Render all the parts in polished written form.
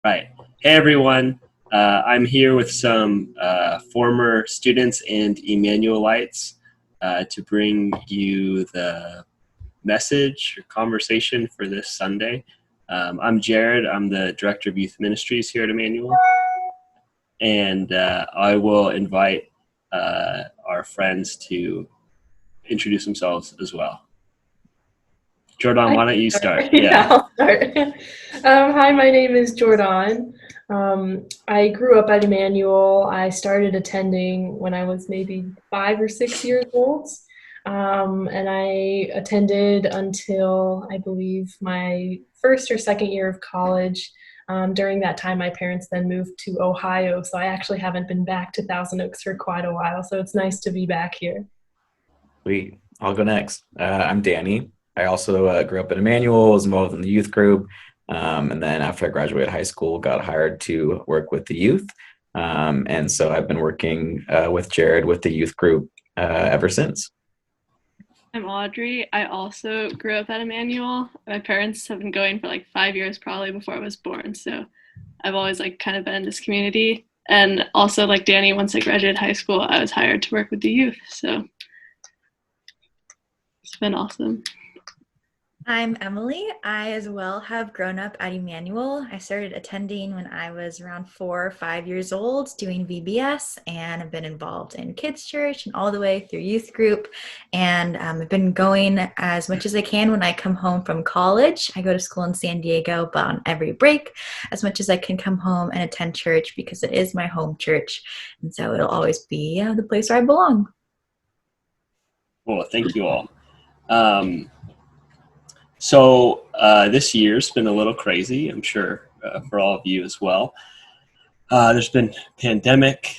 Right. Hey, everyone. I'm here with some former students and Emmanuelites to bring you the message or conversation for this Sunday. I'm Jared. I'm the Director of Youth Ministries here at Emmanuel. And I will invite our friends to introduce themselves as well. Jordan, why don't you start? Yeah, I'll start. Hi, my name is Jordan. I grew up at Emmanuel. I started attending when I was maybe 5 or 6 years old. And I attended until I believe my first or second year of college. During that time, my parents then moved to Ohio, so I actually haven't been back to Thousand Oaks for quite a while, so it's nice to be back here. Sweet. I'll go next. I'm Danny. I also grew up at Emmanuel, was involved in the youth group, and then after I graduated high school, got hired to work with the youth. And so I've been working with Jared with the youth group ever since. I'm Audrey. I also grew up at Emmanuel. My parents have been going for like 5 years probably before I was born, so I've always kind of been in this community. And also like Danny, once I graduated high school, I was hired to work with the youth, so it's been awesome. I'm Emily. I as well have grown up at Emmanuel. I started attending when I was around 4 or 5 years old doing VBS, and I've been involved in kids church and all the way through youth group. And I've been going as much as I can when I come home from college. I go to school in San Diego, but on every break, as much as I can come home and attend church because it is my home church. And so it'll always be the place where I belong. Well, thank you all. So this year's been a little crazy, I'm sure, for all of you as well. There's been pandemic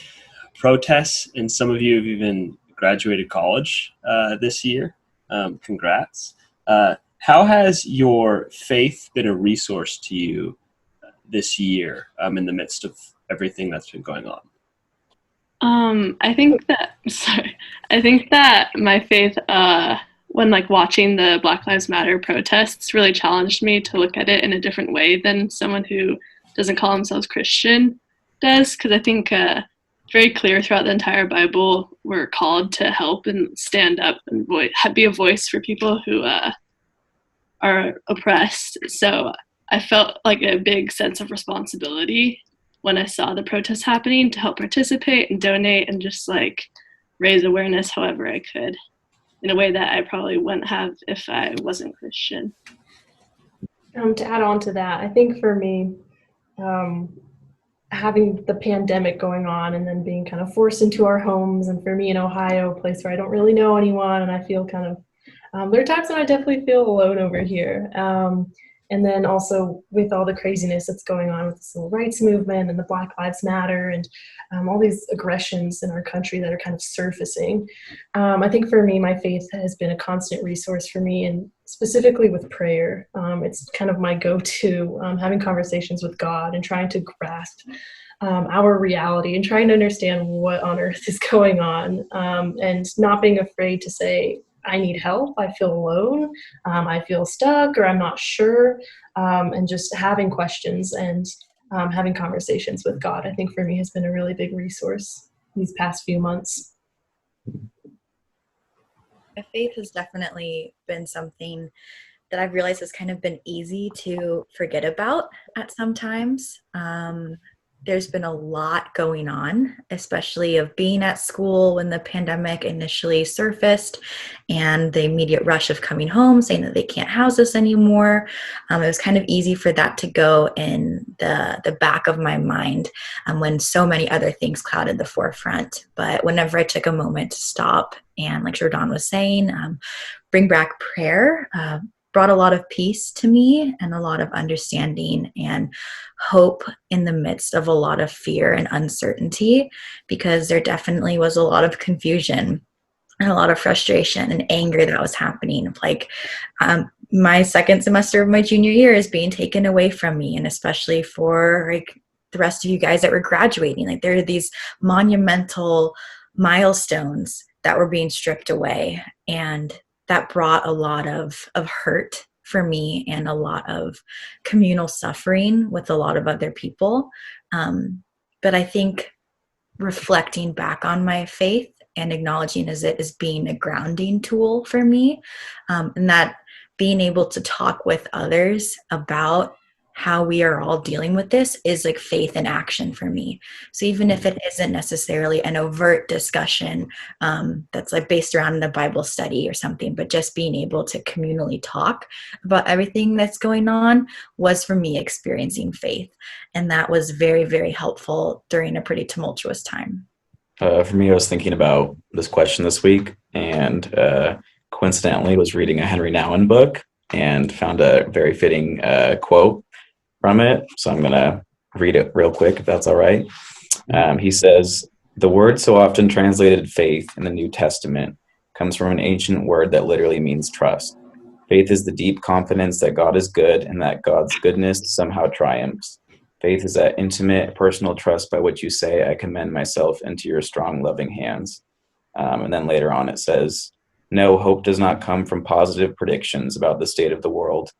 protests, and some of you have even graduated college this year. Congrats. How has your faith been a resource to you this year in the midst of everything that's been going on? I think that my faith, when watching the Black Lives Matter protests, really challenged me to look at it in a different way than someone who doesn't call themselves Christian does, because I think it's very clear throughout the entire Bible we're called to help and stand up and be a voice for people who are oppressed. So I felt like a big sense of responsibility when I saw the protests happening to help participate and donate and just raise awareness however I could, in a way that I probably wouldn't have if I wasn't Christian. To add on to that, I think for me, having the pandemic going on and then being kind of forced into our homes, and for me in Ohio, a place where I don't really know anyone, and I feel kind of, there are times when I definitely feel alone over here. And then also with all the craziness that's going on with the civil rights movement and the Black Lives Matter and all these aggressions in our country that are kind of surfacing. I think for me, my faith has been a constant resource for me, and specifically with prayer. It's kind of my go-to, having conversations with God and trying to grasp our reality and trying to understand what on earth is going on, and not being afraid to say, I need help, I feel alone, I feel stuck, or I'm not sure, and just having questions and having conversations with God, I think for me has been a really big resource these past few months. My faith has definitely been something that I've realized has kind of been easy to forget about at some times. There's been a lot going on, especially of being at school when the pandemic initially surfaced and the immediate rush of coming home saying that they can't house us anymore. It was kind of easy for that to go in the back of my mind when so many other things clouded the forefront. But whenever I took a moment to stop and, like Jordan was saying, bring back prayer, brought a lot of peace to me and a lot of understanding and hope in the midst of a lot of fear and uncertainty, because there definitely was a lot of confusion and a lot of frustration and anger that was happening. My second semester of my junior year is being taken away from me, and especially for the rest of you guys that were graduating, there are these monumental milestones that were being stripped away, and that brought a lot of hurt for me and a lot of communal suffering with a lot of other people. But I think reflecting back on my faith and acknowledging as it as being a grounding tool for me, and that being able to talk with others about how we are all dealing with this is like faith in action for me. So even if it isn't necessarily an overt discussion that's like based around a Bible study or something, but just being able to communally talk about everything that's going on was for me experiencing faith. And that was very, very helpful during a pretty tumultuous time. For me, I was thinking about this question this week, and coincidentally was reading a Henry Nouwen book and found a very fitting quote from it. So I'm going to read it real quick, if that's all right. He says, "The word so often translated faith in the New Testament comes from an ancient word that literally means trust. Faith is the deep confidence that God is good and that God's goodness somehow triumphs. Faith is that intimate, personal trust by which you say, I commend myself into your strong, loving hands." And then later on it says, "No, hope does not come from positive predictions about the state of the world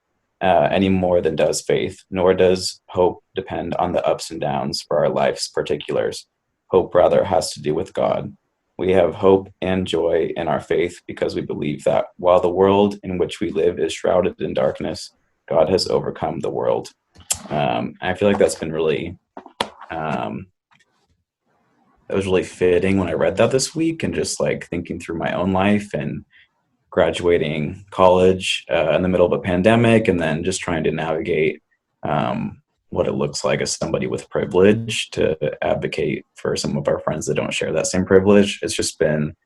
any more than does faith, nor does hope depend on the ups and downs for our life's particulars. Hope rather has to do with God. We have hope and joy in our faith because we believe that while the world in which we live is shrouded in darkness, God has overcome the world." I feel like that's been really, that was really fitting when I read that this week, and just like thinking through my own life and graduating college in the middle of a pandemic, and then just trying to navigate what it looks like as somebody with privilege to advocate for some of our friends that don't share that same privilege. It's just been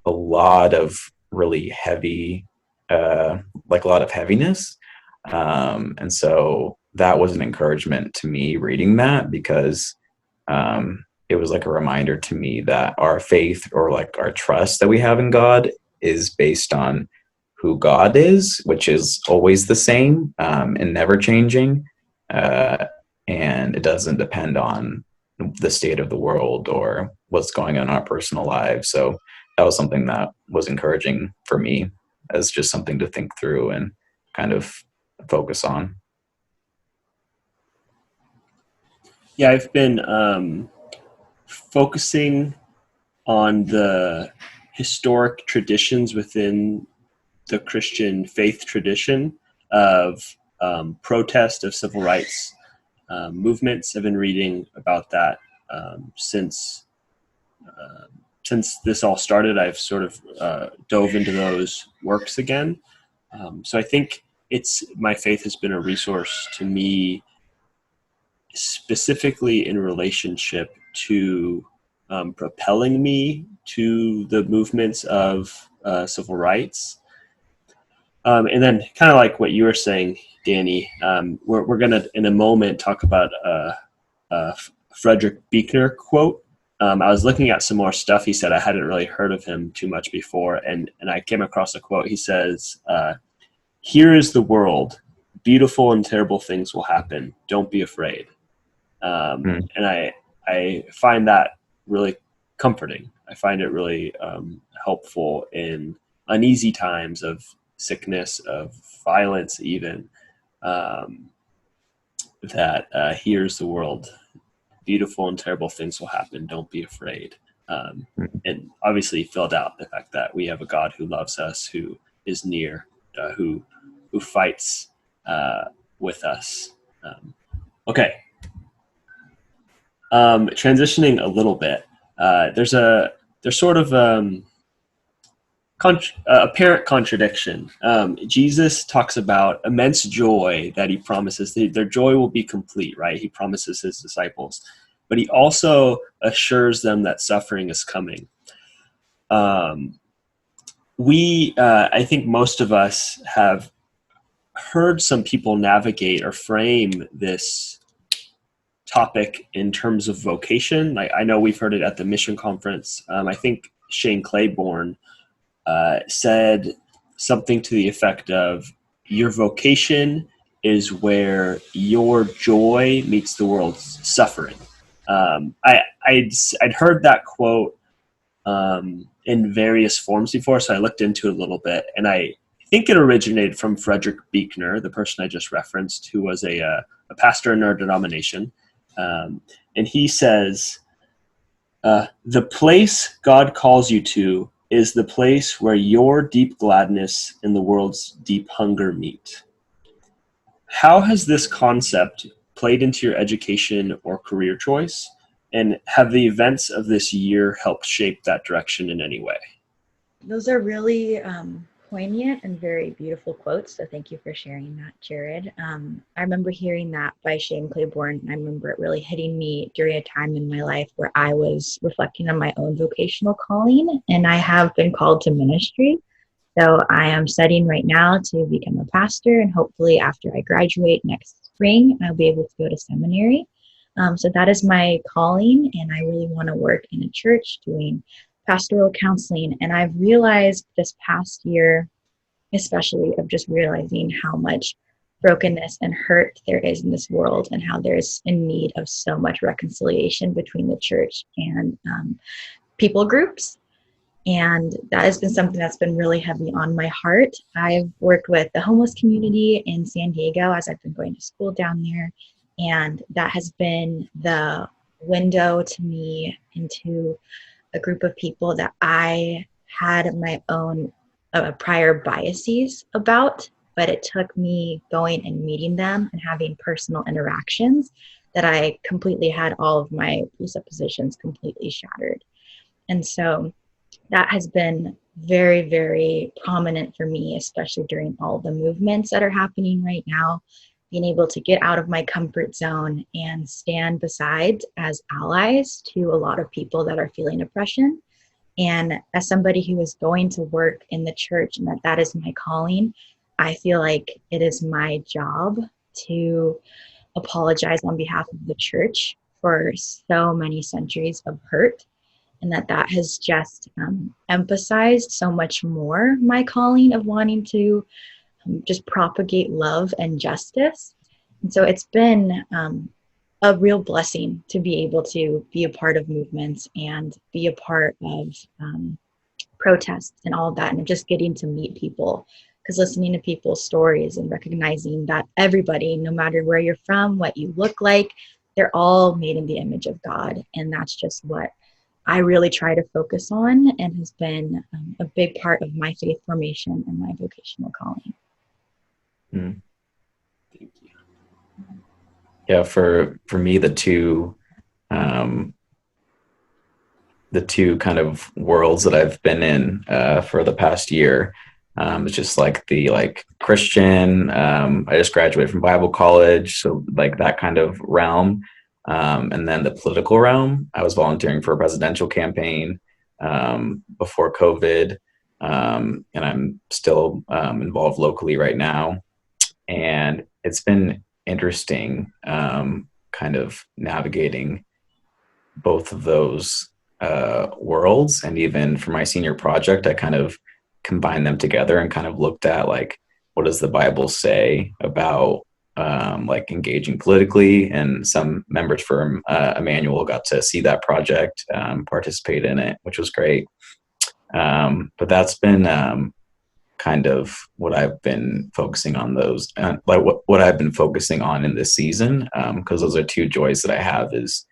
a lot of really heavy, like a lot of heaviness. And so that was an encouragement to me reading that, because it was like a reminder to me that our faith, or like our trust that we have in God, is based on who God is, which is always the same and never changing. And it doesn't depend on the state of the world or what's going on in our personal lives. So that was something that was encouraging for me, as just something to think through and kind of focus on. Yeah, I've been focusing on the historic traditions within the Christian faith tradition of protest of civil rights movements. I've been reading about that since this all started. I've sort of dove into those works again. So I think my faith has been a resource to me, specifically in relationship to propelling me to the movements of civil rights. And then kind of like what you were saying, Danny, we're going to, in a moment, talk about a Frederick Buechner quote. I was looking at some more stuff he said. I hadn't really heard of him too much before, and I came across a quote. He says, "Here is the world. Beautiful and terrible things will happen. Don't be afraid." And I find that really comforting. I find it really helpful in uneasy times of sickness, of violence even, that here's the world. Beautiful and terrible things will happen. Don't be afraid. And obviously filled out the fact that we have a God who loves us, who is near, who fights with us. Okay. Transitioning a little bit, there's sort of apparent contradiction. Jesus talks about immense joy that he promises. Their joy will be complete, right? He promises his disciples, but he also assures them that suffering is coming. I think most of us have heard some people navigate or frame this topic in terms of vocation. Like, I know we've heard it at the mission conference. I think Shane Claiborne said something to the effect of, your vocation is where your joy meets the world's suffering. I'd heard that quote in various forms before, so I looked into it a little bit, and I think it originated from Frederick Buechner, the person I just referenced, who was a pastor in our denomination. And he says, the place God calls you to is the place where your deep gladness and the world's deep hunger meet. How has this concept played into your education or career choice? And have the events of this year helped shape that direction in any way? Those are really poignant and very beautiful quotes. So thank you for sharing that, Jared. I remember hearing that by Shane Claiborne. And I remember it really hitting me during a time in my life where I was reflecting on my own vocational calling, and I have been called to ministry. So I am studying right now to become a pastor, and hopefully after I graduate next spring, I'll be able to go to seminary. So that is my calling, and I really want to work in a church doing pastoral counseling. And I've realized this past year, especially, of just realizing how much brokenness and hurt there is in this world, and how there's in need of so much reconciliation between the church and people groups. And that has been something that's been really heavy on my heart. I've worked with the homeless community in San Diego as I've been going to school down there. And that has been the window to me into a group of people that I had my own prior biases about, but it took me going and meeting them and having personal interactions that I completely had all of my presuppositions completely shattered. And so that has been very, very prominent for me, especially during all the movements that are happening right now, being able to get out of my comfort zone and stand beside as allies to a lot of people that are feeling oppression. And as somebody who is going to work in the church and that is my calling, I feel like it is my job to apologize on behalf of the church for so many centuries of hurt. And that has just emphasized so much more my calling of wanting to just propagate love and justice. And so it's been a real blessing to be able to be a part of movements and be a part of protests and all of that, and just getting to meet people. Because listening to people's stories and recognizing that everybody, no matter where you're from, what you look like, they're all made in the image of God. And that's just what I really try to focus on, and has been a big part of my faith formation and my vocational calling. Mm. Thank you. Yeah, for me, the two kind of worlds that I've been in for the past year, it's just like the Christian. I just graduated from Bible college, so like that kind of realm. And then the political realm, I was volunteering for a presidential campaign before COVID, and I'm still involved locally right now. And it's been interesting kind of navigating both of those worlds. And even for my senior project, I kind of combined them together and kind of looked at like, what does the Bible say about like engaging politically, and some members from Emmanuel got to see that project, participate in it, which was great. But that's been kind of what I've been focusing on what I've been focusing on in this season, because those are two joys that I have, is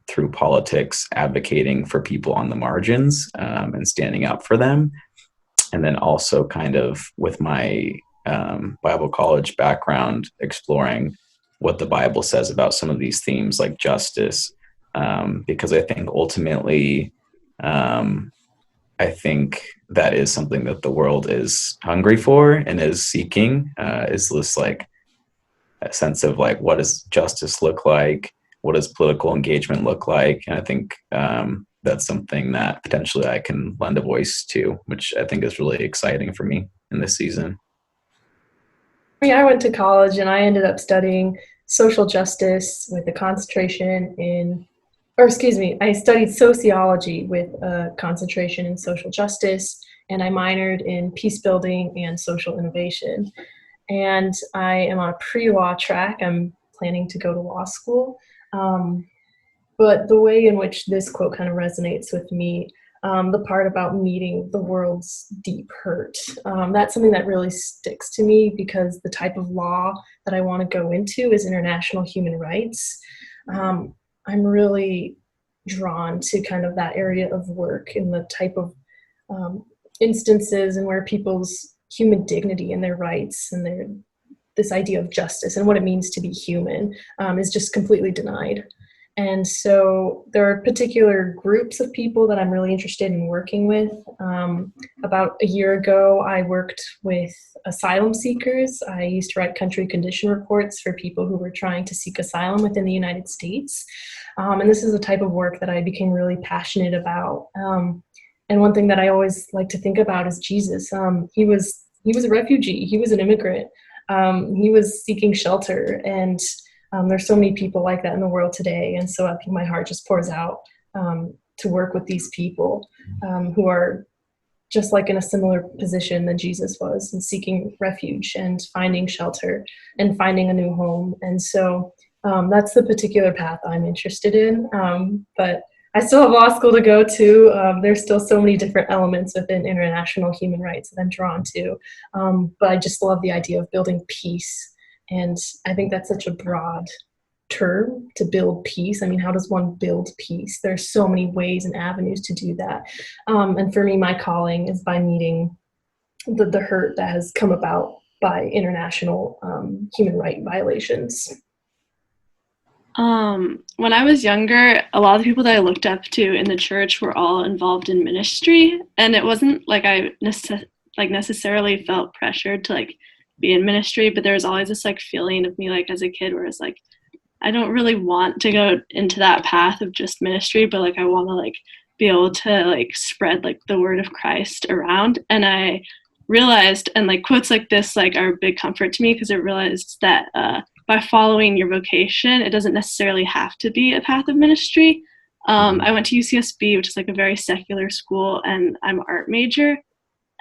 through politics, advocating for people on the margins and standing up for them. And then also kind of with my Bible college background, exploring what the Bible says about some of these themes like justice, because I think ultimately, I think that is something that the world is hungry for and is seeking, is this like a sense of like, what does justice look like? What does political engagement look like? And I think that's something that potentially I can lend a voice to, which I think is really exciting for me in this season. I went to college and I ended up studying social justice with a concentration in, I studied sociology with a concentration in social justice, and I minored in peace building and social innovation. And I am on a pre-law track. I'm planning to go to law school. But the way in which this quote kind of resonates with me, the part about meeting the world's deep hurt. That's something that really sticks to me because the type of law that I want to go into is international human rights. I'm really drawn to kind of that area of work and the type of instances and where people's human dignity and their rights and this idea of justice and what it means to be human is just completely denied. And so there are particular groups of people that I'm really interested in working with. About a year ago, I worked with asylum seekers. I used to write country condition reports for people who were trying to seek asylum within the United States. And this is a type of work that I became really passionate about. And one thing that I always like to think about is Jesus. He was a refugee. He was an immigrant. He was seeking shelter, and there's so many people like that in the world today. And so I think my heart just pours out to work with these people who are just like in a similar position than Jesus was, and seeking refuge and finding shelter and finding a new home. And so that's the particular path I'm interested in. But I still have law school to go to. There's still so many different elements within international human rights that I'm drawn to. But I just love the idea of building peace. And I think that's such a broad term, to build peace. I mean, how does one build peace? There's so many ways and avenues to do that. And for me, my calling is by meeting the hurt that has come about by international human rights violations. When I was younger, a lot of the people that I looked up to in the church were all involved in ministry, and it wasn't like I necessarily felt pressured to like be in ministry, but there was always this like feeling of me like as a kid where it's like I don't really want to go into that path of just ministry, but like I want to like be able to like spread like the word of Christ around. And I realized, and like quotes like this like are a big comfort to me, because I realized that by following your vocation, it doesn't necessarily have to be a path of ministry. I went to UCSB, which is like a very secular school, and I'm an art major.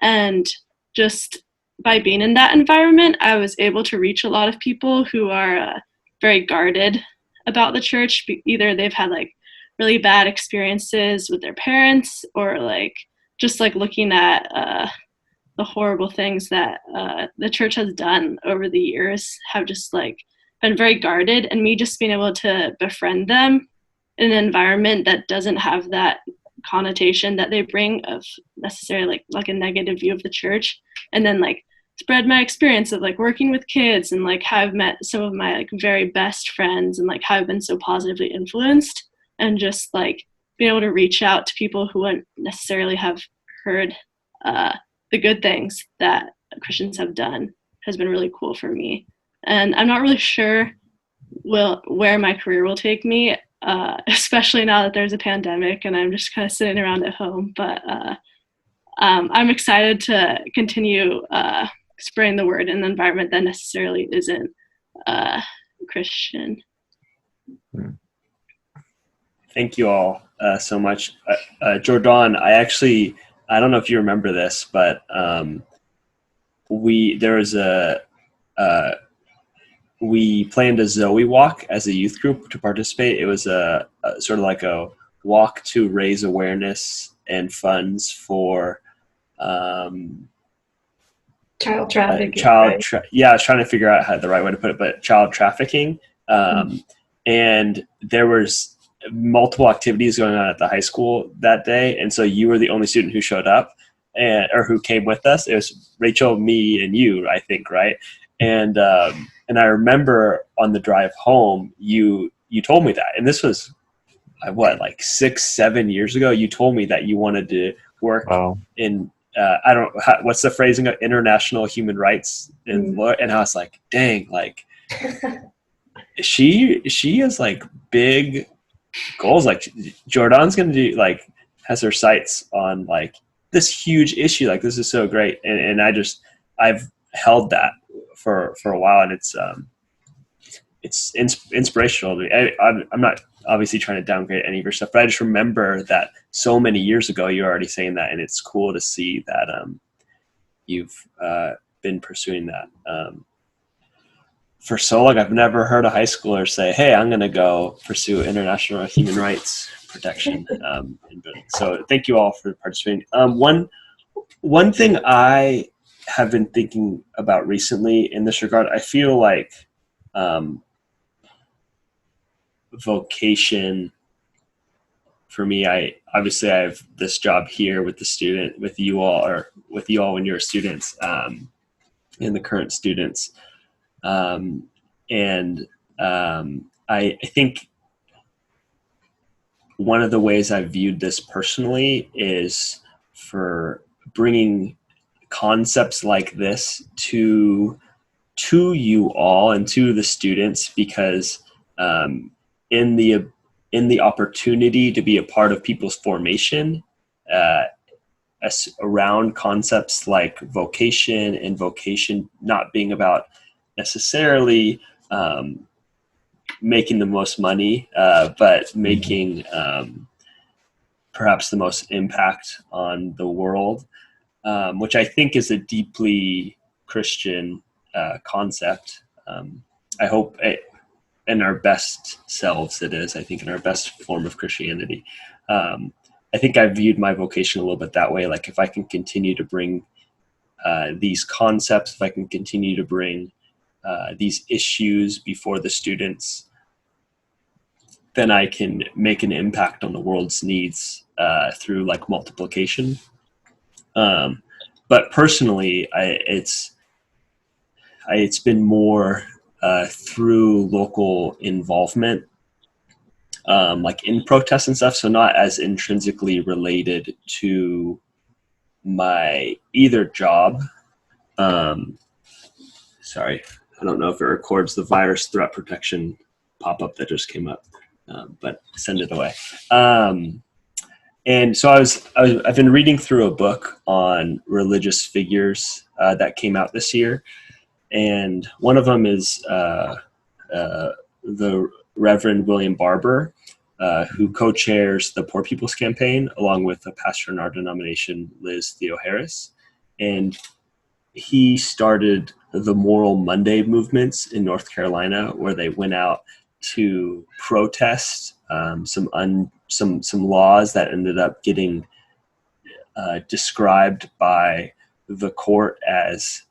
And just by being in that environment, I was able to reach a lot of people who are very guarded about the church. Either they've had like really bad experiences with their parents, or like just like looking at the horrible things that the church has done over the years have just like been very guarded. And me just being able to befriend them in an environment that doesn't have that connotation that they bring of necessarily like a negative view of the church, and then like spread my experience of like working with kids, and like how I've met some of my like very best friends, and like how I've been so positively influenced, and just like being able to reach out to people who wouldn't necessarily have heard the good things that Christians have done has been really cool for me. And I'm not really sure where my career will take me, especially now that there's a pandemic and I'm just kind of sitting around at home. But I'm excited to continue spreading the word in an environment that necessarily isn't Christian. Thank you all so much. Jordan, I don't know if you remember this, but we planned a Zoe walk as a youth group to participate. It was a sort of like a walk to raise awareness and funds for child trafficking. I was trying to figure out how the right way to put it, but child trafficking. And there was multiple activities going on at the high school that day, and so you were the only student who showed up, or who came with us. It was Rachel, me, and you, I think, right? And I remember on the drive home, you told me that, and this was like 6-7 years ago. You told me that you wanted to work in I don't know what's the phrasing of international human rights, and I was like, dang, like she has like big goals. Like Jordan's gonna do, like, has her sights on like this huge issue. Like, this is so great, and I've held that for a while, and it's inspirational to me. I'm not obviously trying to downgrade any of your stuff, but I just remember that so many years ago you were already saying that, and it's cool to see that you've been pursuing that for so long. I've never heard a high schooler say, hey, I'm going to go pursue international human rights. protection. So thank you all for participating. One thing I have been thinking about recently in this regard, I feel like vocation for me, I have this job here with with you all when you're students, and the current students. I think one of the ways I've viewed this personally is for bringing concepts like this to you all and to the students, because in the opportunity to be a part of people's formation around concepts like vocation, and vocation not being about necessarily making the most money, but making perhaps the most impact on the world, which I think is a deeply Christian concept. I hope in our best selves it is. I think in our best form of Christianity. I think I viewed my vocation a little bit that way. Like if I can continue to bring these concepts, if I can continue to bring these issues before the students, then I can make an impact on the world's needs through like multiplication. But personally, it's been more through local involvement, like in protests and stuff. So not as intrinsically related to my either job. Sorry, I don't know if it records the virus threat protection pop-up that just came up, but send it away. And so I've been reading through a book on religious figures that came out this year, and one of them is the Reverend William Barber, who co-chairs the Poor People's Campaign, along with a pastor in our denomination, Liz Theo Harris. And he started the Moral Monday movements in North Carolina, where they went out to protest some laws that ended up getting described by the court as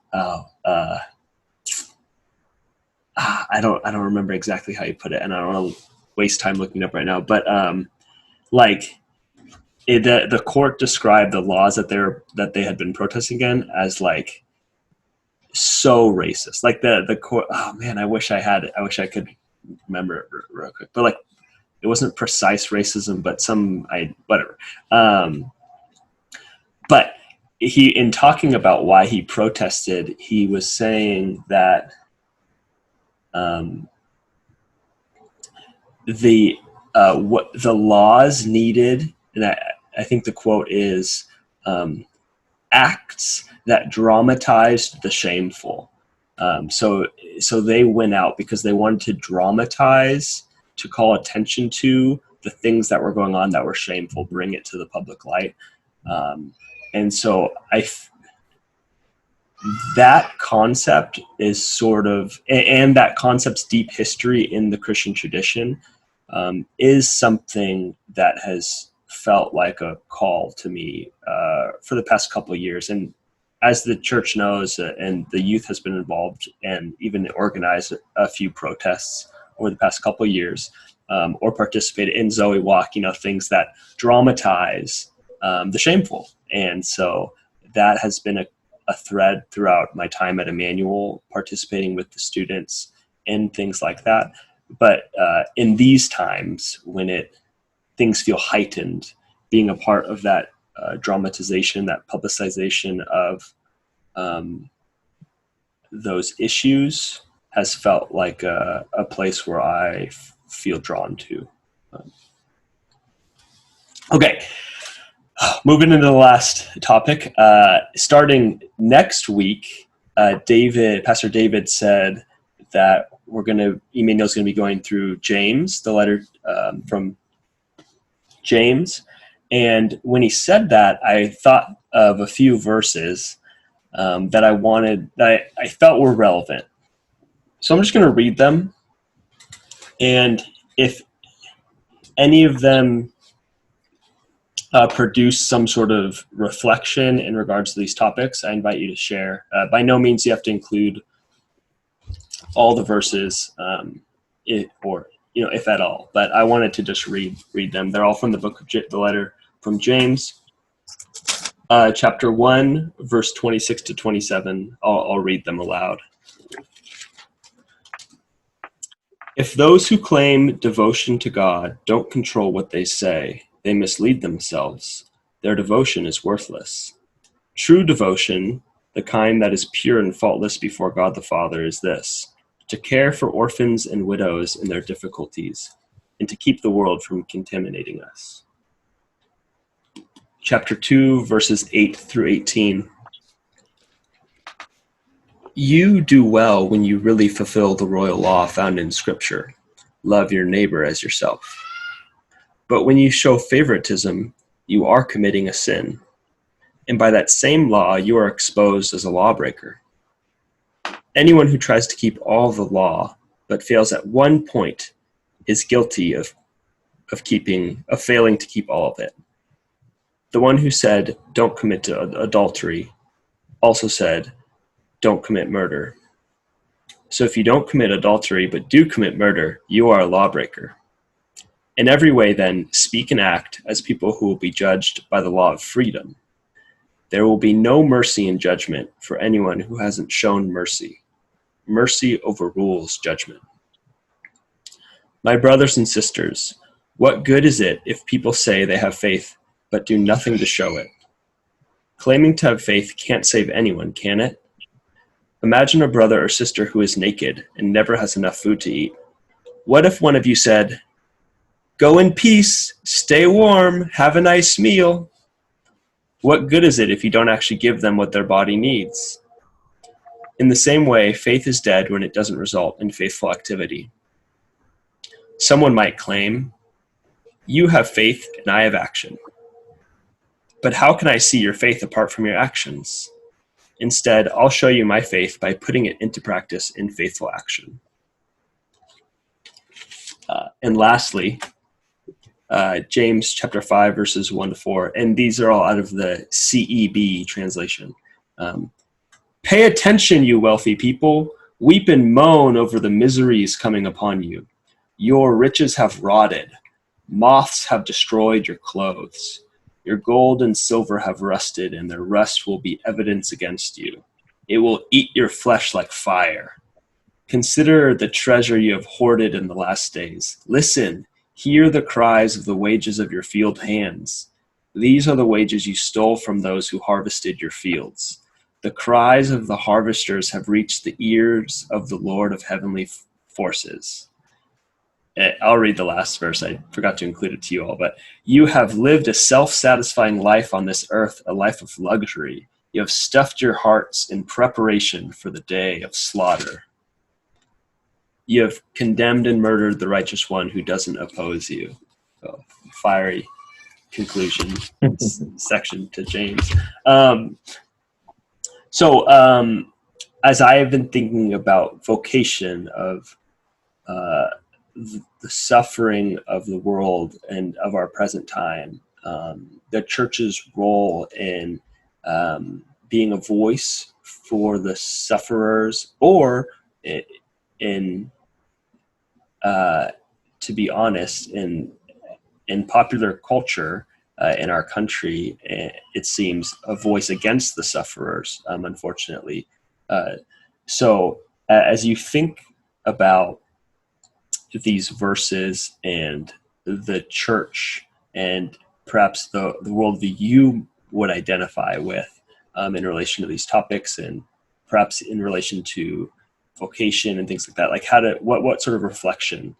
I don't remember exactly how you put it, and I don't want to waste time looking up right now. But the court described the laws that they had been protesting again as like so racist. Like the court. Oh man, I wish I could remember it real quick. But like, it wasn't precise racism, but whatever. But in talking about why he protested, he was saying that what the laws needed, and I think the quote is acts that dramatized the shameful. So they went out because they wanted to dramatize, to call attention to the things that were going on that were shameful, bring it to the public light. And so that concept is sort of, and that concept's deep history in the Christian tradition is something that has felt like a call to me for the past couple of years. And as the church knows, and the youth has been involved and even organized a few protests over the past couple of years, or participated in Zoe Walk, things that dramatize the shameful. And so that has been a thread throughout my time at Emmanuel, participating with the students and things like that. But in these times when things feel heightened, being a part of that dramatization, that publicization of those issues has felt like a place where I feel drawn to. Okay. Moving into the last topic, starting next week, Pastor David said that Emmanuel's going to be going through James, the letter from James. And when he said that, I thought of a few verses that I felt were relevant. So I'm just going to read them. And if any of them produce some sort of reflection in regards to these topics, I invite you to share. By no means you have to include all the verses, if at all. But I wanted to just read them. They're all from the book of the letter from James, chapter 1, verse 26 to 27. I'll read them aloud. If those who claim devotion to God don't control what they say, they mislead themselves. Their devotion is worthless. True devotion, the kind that is pure and faultless before God the Father, is this: to care for orphans and widows in their difficulties, and to keep the world from contaminating us. Chapter 2, verses 8 through 18. You do well when you really fulfill the royal law found in Scripture. Love your neighbor as yourself. But when you show favoritism, you are committing a sin. And by that same law, you are exposed as a lawbreaker. Anyone who tries to keep all the law, but fails at one point, is guilty of failing to keep all of it. The one who said, "Don't commit adultery," also said, "Don't commit murder." So if you don't commit adultery, but do commit murder, you are a lawbreaker. In every way, then, speak and act as people who will be judged by the law of freedom. There will be no mercy in judgment for anyone who hasn't shown mercy. Mercy overrules judgment. My brothers and sisters, what good is it if people say they have faith but do nothing to show it? Claiming to have faith can't save anyone, can it? Imagine a brother or sister who is naked and never has enough food to eat. What if one of you said, "Go in peace, stay warm, have a nice meal"? What good is it if you don't actually give them what their body needs? In the same way, faith is dead when it doesn't result in faithful activity. Someone might claim, "You have faith and I have action." But how can I see your faith apart from your actions? Instead, I'll show you my faith by putting it into practice in faithful action. And lastly, James chapter 5, verses 1 to 4. And these are all out of the CEB translation. Pay attention, you wealthy people. Weep and moan over the miseries coming upon you. Your riches have rotted. Moths have destroyed your clothes. Your gold and silver have rusted, and their rust will be evidence against you. It will eat your flesh like fire. Consider the treasure you have hoarded in the last days. Listen, hear the cries of the wages of your field hands. These are the wages you stole from those who harvested your fields. The cries of the harvesters have reached the ears of the Lord of heavenly forces. I'll read the last verse. I forgot to include it to you all, but you have lived a self-satisfying life on this earth, a life of luxury. You have stuffed your hearts in preparation for the day of slaughter. You have condemned and murdered the righteous one who doesn't oppose you. So, fiery conclusion section to James. As I have been thinking about vocation of the suffering of the world and of our present time, the church's role in being a voice for the sufferers, or to be honest, in popular culture in our country, it seems a voice against the sufferers, unfortunately. As you think about these verses and the church and perhaps the world that you would identify with in relation to these topics, and perhaps in relation to vocation and things like that, like what sort of reflection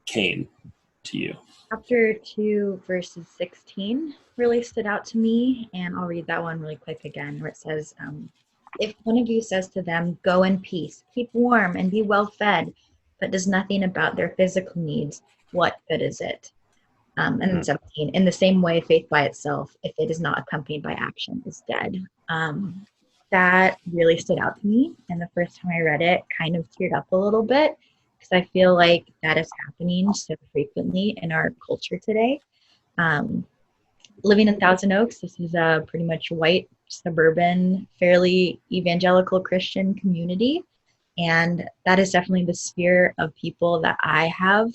came to you? Chapter 2, verses 16 really stood out to me, and I'll read that one really quick again, where it says, if one of you says to them, "Go in peace, keep warm, and be well fed," but does nothing about their physical needs, what good is it? And then 17, in the same way, faith by itself, if it is not accompanied by action, is dead. That really stood out to me, and the first time I read it, kind of teared up a little bit, because I feel like that is happening so frequently in our culture today. Living in Thousand Oaks, this is a pretty much white, suburban, fairly evangelical Christian community. And that is definitely the sphere of people that I have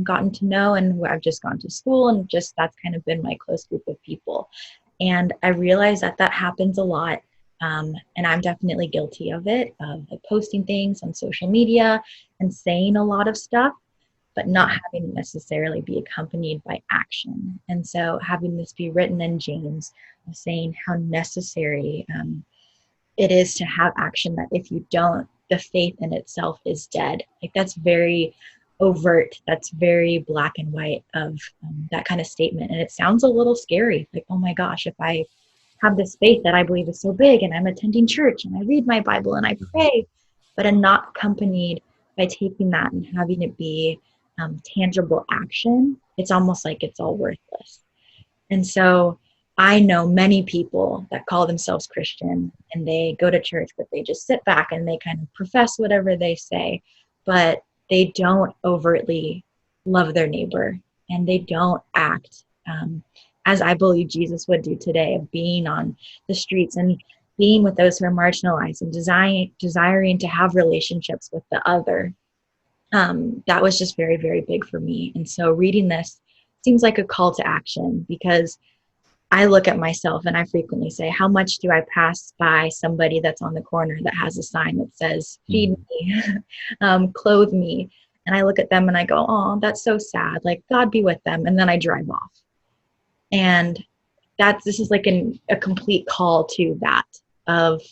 gotten to know and who I've just gone to school, and just that's kind of been my close group of people. And I realize that that happens a lot. And I'm definitely guilty of it, of like posting things on social media and saying a lot of stuff, but not having it necessarily be accompanied by action. And so having this be written in James, of saying how necessary it is to have action, that if you don't, the faith in itself is dead. Like that's very overt, that's very black and white of that kind of statement. And it sounds a little scary, like, oh my gosh, if I have this faith that I believe is so big and I'm attending church and I read my Bible and I pray, but I'm not accompanied by taking that and having it be tangible action, it's almost like it's all worthless. And so I know many people that call themselves Christian and they go to church, but they just sit back and they kind of profess whatever they say, but they don't overtly love their neighbor, and they don't act as I believe Jesus would do today, of being on the streets and being with those who are marginalized and desiring to have relationships with the other. That was just very, very big for me. And so reading this seems like a call to action, because I look at myself and I frequently say, how much do I pass by somebody that's on the corner that has a sign that says, feed me, clothe me. And I look at them and I go, oh, that's so sad. Like, God be with them. And then I drive off. And this is like a complete call to that of,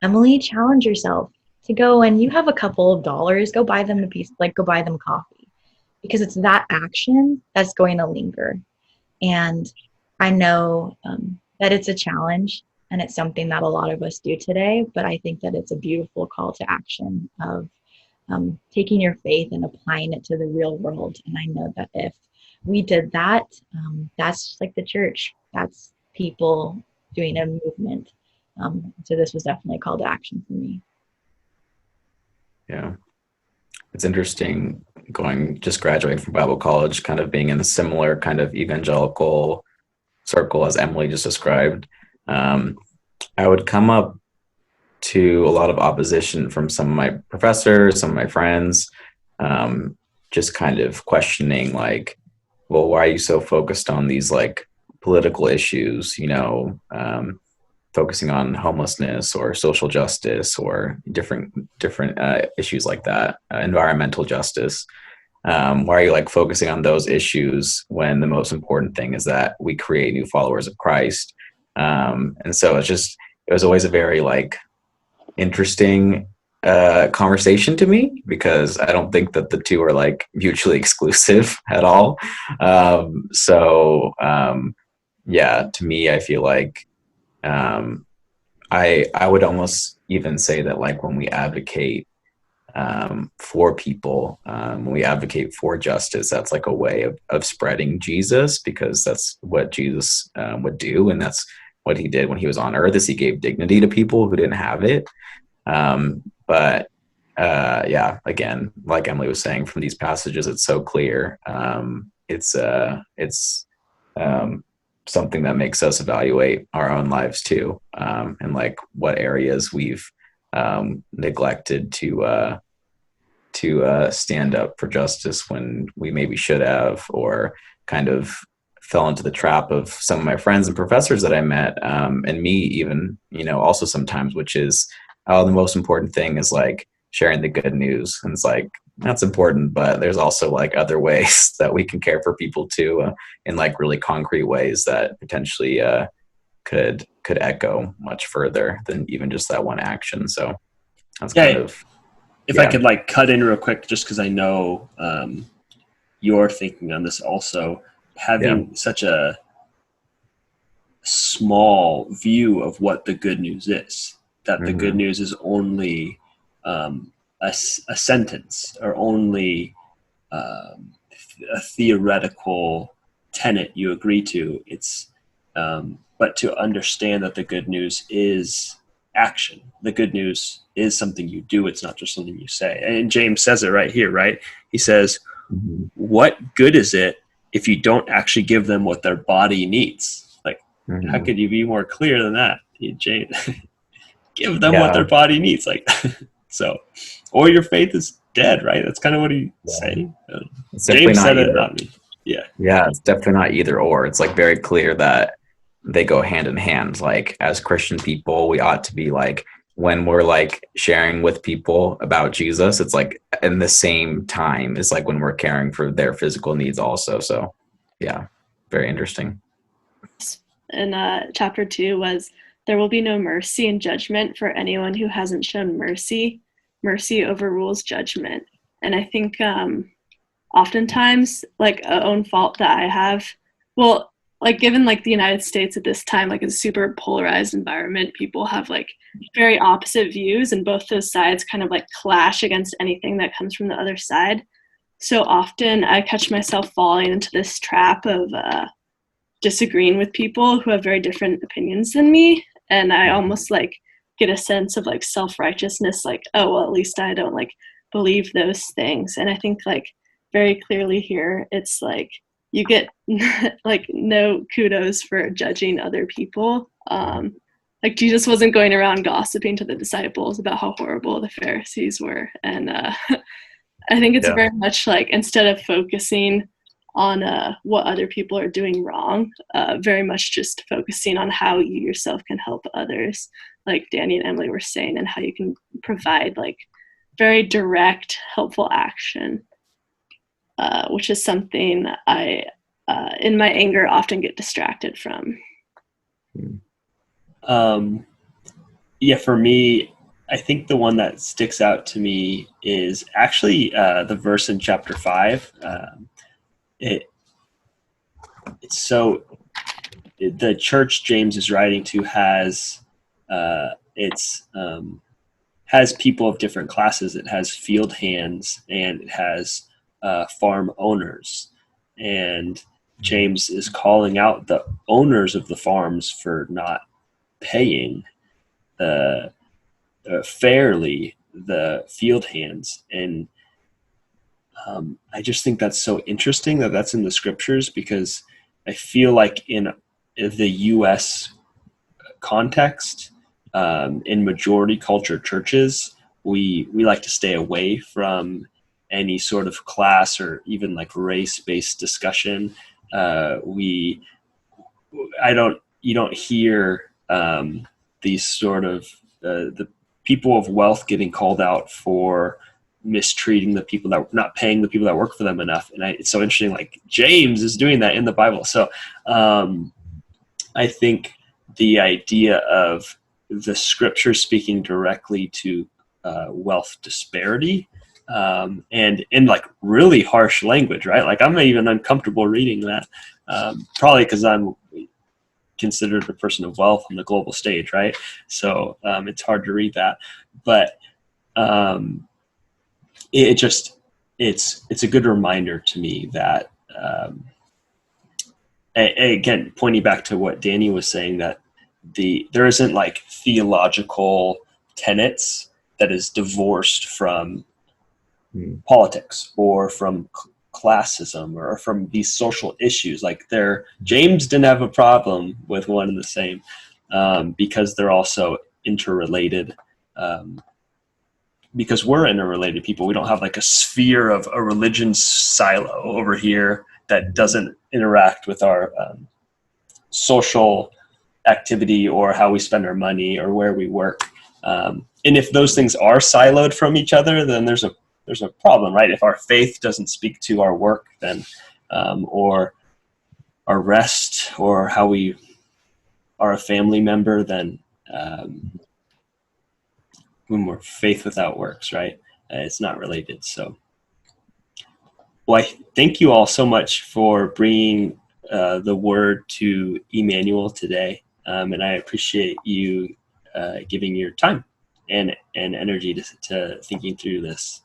Emily, challenge yourself to go, and you have a couple of dollars, go buy them go buy them coffee, because it's that action that's going to linger. And I know that it's a challenge and it's something that a lot of us do today, but I think that it's a beautiful call to action of taking your faith and applying it to the real world. And I know that if we did that, that's just like the church. That's people doing a movement. So this was definitely a call to action for me. Yeah. It's interesting just graduating from Bible college, kind of being in a similar kind of evangelical circle as Emily just described. I would come up to a lot of opposition from some of my professors, some of my friends, just kind of questioning, like, well, why are you so focused on these like political issues, focusing on homelessness or social justice or different issues like that, environmental justice. Why are you like focusing on those issues when the most important thing is that we create new followers of Christ? And so it was always a very like interesting conversation to me, because I don't think that the two are like mutually exclusive at all. Yeah, to me, I feel like I would almost even say that like when we advocate for people, when we advocate for justice, that's like a way of spreading Jesus, because that's what Jesus would do, and that's what he did when he was on earth, is he gave dignity to people who didn't have it. Yeah, again, like Emily was saying, from these passages, it's so clear. It's something that makes us evaluate our own lives too, and like what areas we've neglected to stand up for justice when we maybe should have, or kind of fell into the trap of some of my friends and professors that I met, and me even, also sometimes, which is, the most important thing is like sharing the good news. And it's like, that's important, but there's also like other ways that we can care for people too, in like really concrete ways that potentially could echo much further than even just that one action. So that's kind of, if I could like cut in real quick, just because I know you're thinking on this also, having such a small view of what the good news is, that the good news is only a sentence, or only a theoretical tenet you agree to. It's but to understand that the good news is action. The good news is something you do. It's not just something you say. And James says it right here, right? He says, what good is it if you don't actually give them what their body needs. Like, how could you be more clear than that, Jane? Give them what their body needs. Like, so, or your faith is dead, right? That's kind of what he's saying. James said it, not me. Yeah, it's definitely not either or. It's like very clear that they go hand in hand. Like, as Christian people, we ought to be like, when we're like sharing with people about Jesus, it's like in the same time it's like when we're caring for their physical needs also. So yeah, very interesting. And chapter 2 was, there will be no mercy and judgment for anyone who hasn't shown mercy. Mercy overrules judgment. And I think oftentimes, like, a own fault that I have, well, like, given like the United States at this time, like, it's a super polarized environment, people have like very opposite views, and both those sides kind of like clash against anything that comes from the other side. So often I catch myself falling into this trap of disagreeing with people who have very different opinions than me, and I almost like get a sense of like self-righteousness, like, oh well, at least I don't like believe those things. And I think like very clearly here it's like you get like no kudos for judging other people. Like, Jesus wasn't going around gossiping to the disciples about how horrible the Pharisees were. And I think it's very much like, instead of focusing on what other people are doing wrong, very much just focusing on how you yourself can help others, like Danny and Emily were saying, and how you can provide like very direct, helpful action, which is something I, in my anger, often get distracted from. Yeah, for me, I think the one that sticks out to me is actually the verse in chapter 5. It's so, the church James is writing to has has people of different classes. It has field hands and it has farm owners, and James is calling out the owners of the farms for not paying fairly the field hands. And I just think that's so interesting that that's in the scriptures, because I feel like in the U.S. context, in majority culture churches, we like to stay away from any sort of class or even like race-based discussion. You don't hear these sort of the people of wealth getting called out for mistreating the people that not paying the people that work for them enough. And it's so interesting, like James is doing that in the Bible. So I think the idea of the scripture speaking directly to wealth disparity, and in like really harsh language, right? Like, I'm even uncomfortable reading that, probably because I'm considered a person of wealth on the global stage, right? So it's hard to read that, but it's a good reminder to me that again, pointing back to what Danny was saying, that there isn't like theological tenets that is divorced from politics or from classism or from these social issues. Like, James didn't have a problem with one and the same, because they're also interrelated, because we're interrelated people. We don't have like a sphere of a religion silo over here that doesn't interact with our social activity or how we spend our money or where we work. And if those things are siloed from each other, then there's a problem, right? If our faith doesn't speak to our work, then or our rest, or how we are a family member, then when we're faith without works, right? It's not related. So, well, I thank you all so much for bringing the word to Emmanuel today, and I appreciate you giving your time and energy to thinking through this.